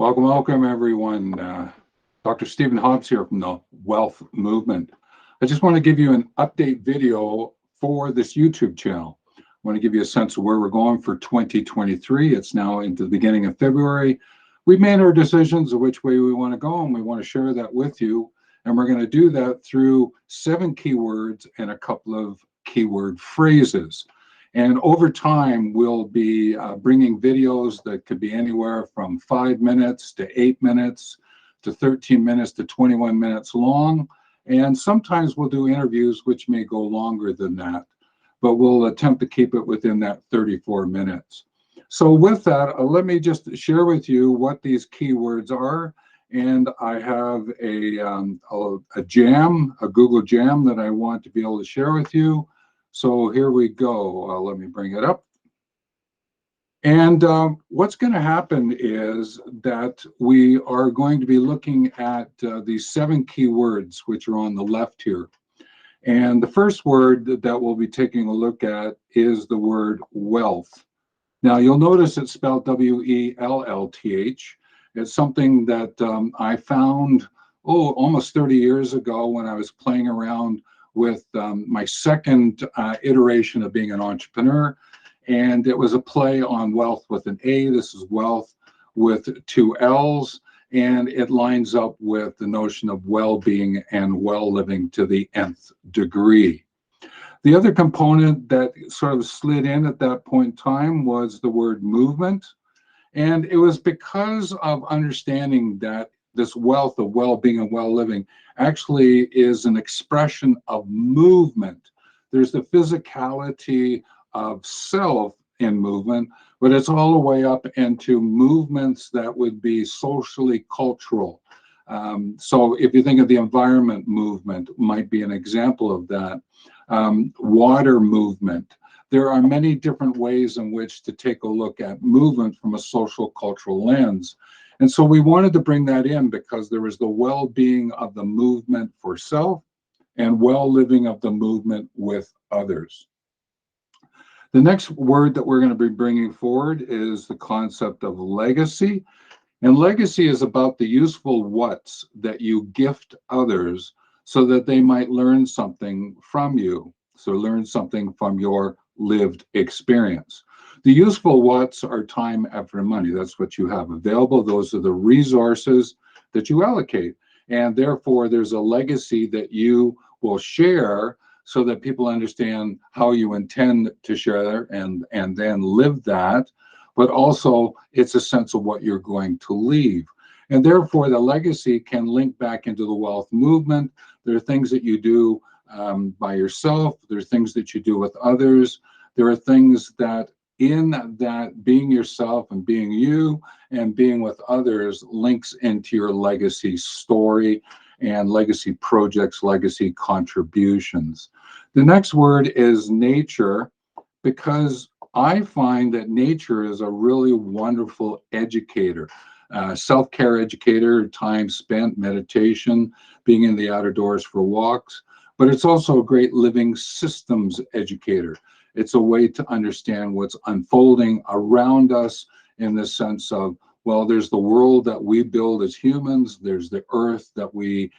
Welcome, everyone. Dr. Stephen Hobbs here from the WELLth Movement. I just want to give you an update video for this YouTube channel. I want to give you a sense of where we're going for 2023. It's now into the beginning of February. We've made our decisions of which way we want to go, and we want to share that with you. And we're going to do that through 7 keywords and a couple of keyword phrases. And over time, we'll be bringing videos that could be anywhere from 5 minutes to 8 minutes to 13 minutes to 21 minutes long. And sometimes we'll do interviews which may go longer than that, but we'll attempt to keep it within that 34 minutes. So with that, let me just share with you what these keywords are. And I have a jam, a Google Jam that I want to be able to share with you. So here we go. Let me bring it up. And what's going to happen is that we are going to be looking at these 7 keywords, which are on the left here. And the first word that we'll be taking a look at is the word wealth. Now, you'll notice it's spelled W-E-L-L-T-H. It's something that I found, almost 30 years ago when I was playing around with my second iteration of being an entrepreneur. And it was a play on wealth with an A. This is wealth with 2 L's. And it lines up with the notion of well-being and well-living to the nth degree. The other component that sort of slid in at that point in time was the word movement. And it was because of understanding that this wealth of well-being and well-living actually is an expression of movement. There's the physicality of self in movement, but it's all the way up into movements that would be socially cultural. So if you think of the environment movement, might be an example of that. Water movement. There are many different ways in which to take a look at movement from a social cultural lens. And so we wanted to bring that in because there is the well-being of the movement for self and well-living of the movement with others. The next word that we're going to be bringing forward is the concept of legacy. And legacy is about the useful whats that you gift others so that they might learn something from you. So learn something from your lived experience. The useful whats are time, effort, and money. That's what you have available. Those are the resources that you allocate. And therefore, there's a legacy that you will share so that people understand how you intend to share and then live that. But also, it's a sense of what you're going to leave. And therefore, the legacy can link back into the wealth movement. There are things that you do by yourself. There are things that you do with others. There are things that in that being yourself and being you and being with others links into your legacy story and legacy projects, legacy contributions. The next word is nature, because I find that nature is a really wonderful educator, self-care educator, time spent, meditation, being in the outdoors for walks, but it's also a great living systems educator. It's a way to understand what's unfolding around us in the sense of, well, there's the world that we build as humans. There's the earth that we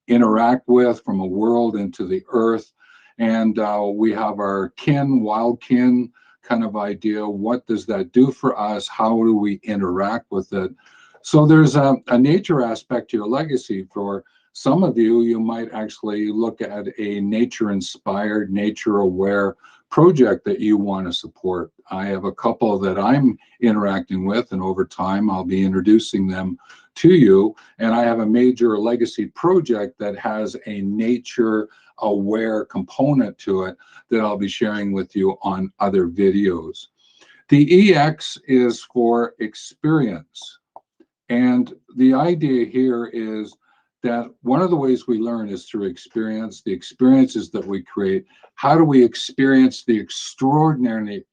interact with from a world into the earth. And we have our kin, wild kin kind of idea. What does that do for us? How do we interact with it? So there's a nature aspect to your legacy. For some of you, you might actually look at a nature-inspired, nature-aware project that you want to support. I have a couple that I'm interacting with, and over time I'll be introducing them to you. And I have a major legacy project that has a nature-aware component to it that I'll be sharing with you on other videos. The EX is for experience. And the idea here is that one of the ways we learn is through experience, the experiences that we create. How do we experience the extraordinary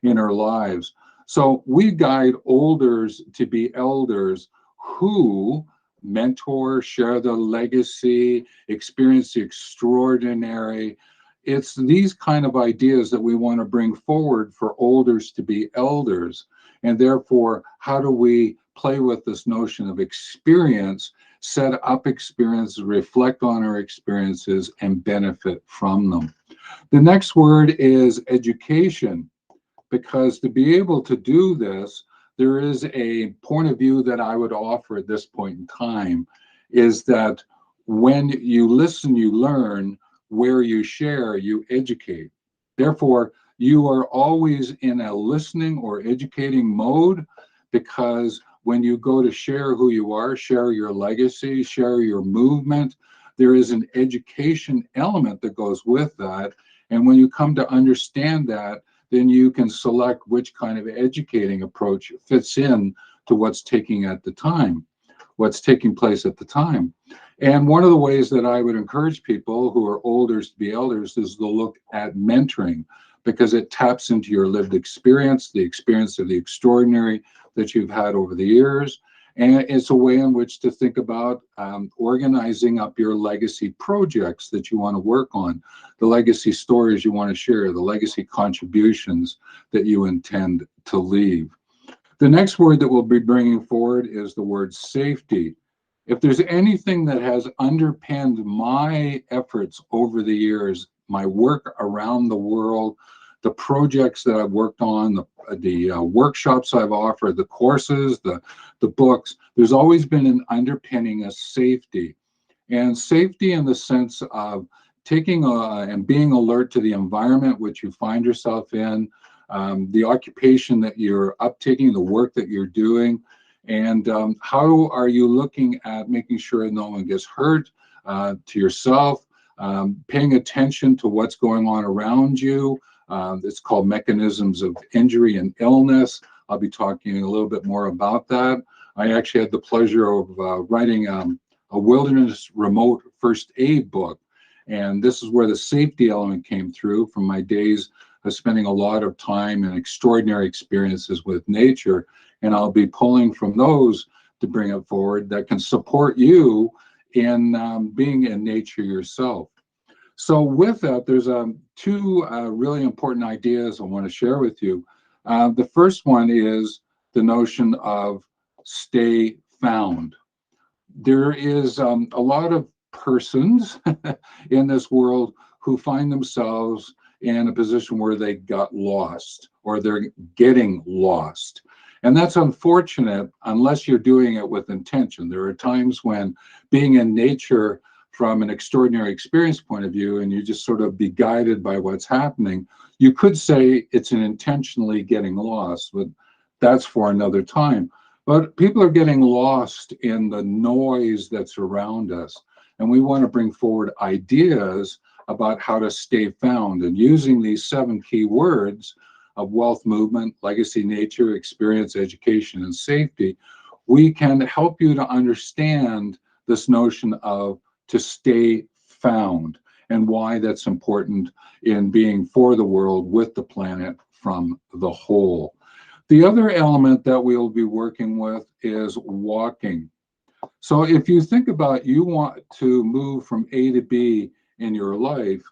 in our lives? So we guide olders to be elders who mentor, share the legacy, experience the extraordinary. It's these kind of ideas that we want to bring forward for olders to be elders. And therefore, how do we play with this notion of experience, set up experiences, reflect on our experiences, and benefit from them? The next word is education, because to be able to do this, there is a point of view that I would offer at this point in time, is that when you listen, you learn; where you share, you educate. Therefore, you are always in a listening or educating mode, because when you go to share who you are, share your legacy, share your movement, there is an education element that goes with that. And when you come to understand that, then you can select which kind of educating approach fits in to what's taking place at the time. And one of the ways that I would encourage people who are older to be elders is to look at mentoring, because it taps into your lived experience, the experience of the extraordinary that you've had over the years. And it's a way in which to think about organizing up your legacy projects that you want to work on, the legacy stories you want to share, the legacy contributions that you intend to leave. The next word that we'll be bringing forward is the word safety. If there's anything that has underpinned my efforts over the years, my work around the world, the projects that I've worked on, the workshops I've offered, the courses, the books, there's always been an underpinning of safety. And safety in the sense of taking and being alert to the environment which you find yourself in, the occupation that you're uptaking, the work that you're doing, and how are you looking at making sure no one gets hurt, to yourself, paying attention to what's going on around you. It's called mechanisms of injury and illness. I'll be talking a little bit more about that. I actually had the pleasure of writing a wilderness remote first aid book. And this is where the safety element came through from my days of spending a lot of time and extraordinary experiences with nature. And I'll be pulling from those to bring it forward that can support you in being in nature yourself. So with that, there's two really important ideas I want to share with you. The first one is the notion of stay found. There is a lot of persons in this world who find themselves in a position where they got lost or they're getting lost. And that's unfortunate unless you're doing it with intention. There are times when being in nature from an extraordinary experience point of view, and you just sort of be guided by what's happening, you could say it's an intentionally getting lost, but that's for another time. But people are getting lost in the noise that's around us. And we want to bring forward ideas about how to stay found. And using these 7 key words of WELLth Movement, legacy, nature, experience, education, and safety, we can help you to understand this notion of to stay found and why that's important in being for the world, with the planet, from the whole. The other element that we'll be working with is walking. So if you think about you want to move from A to B in your life,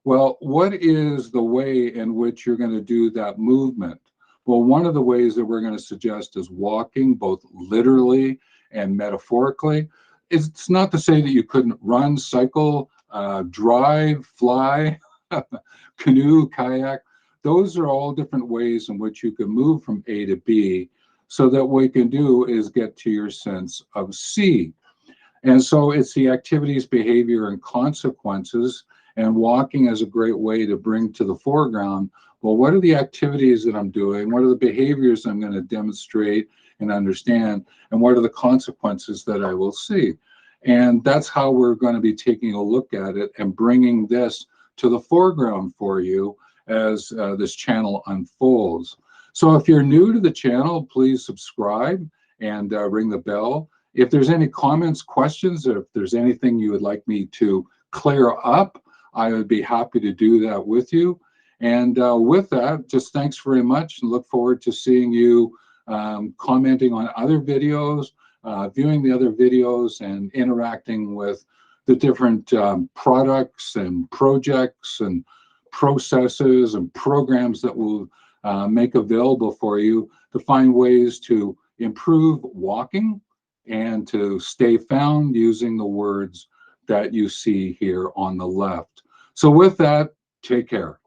well, what is the way in which you're going to do that movement? Well, one of the ways that we're going to suggest is walking, both literally and metaphorically. It's not to say that you couldn't run, cycle, drive, fly, canoe, kayak. Those are all different ways in which you can move from A to B, so that what you can do is get to your sense of C. And so it's the activities, behavior, and consequences, and walking is a great way to bring to the foreground, well, what are the activities that I'm doing? What are the behaviors I'm going to demonstrate and understand? And what are the consequences that I will see? And that's how we're going to be taking a look at it and bringing this to the foreground for you as this channel unfolds. So if you're new to the channel, please subscribe and ring the bell. If there's any comments, questions, or if there's anything you would like me to clear up, I would be happy to do that with you. And with that, just thanks very much, and look forward to seeing you commenting on other videos, viewing the other videos, and interacting with the different products and projects and processes and programs that will make available for you to find ways to improve walking and to stay found using the words that you see here on the left. So with that, take care.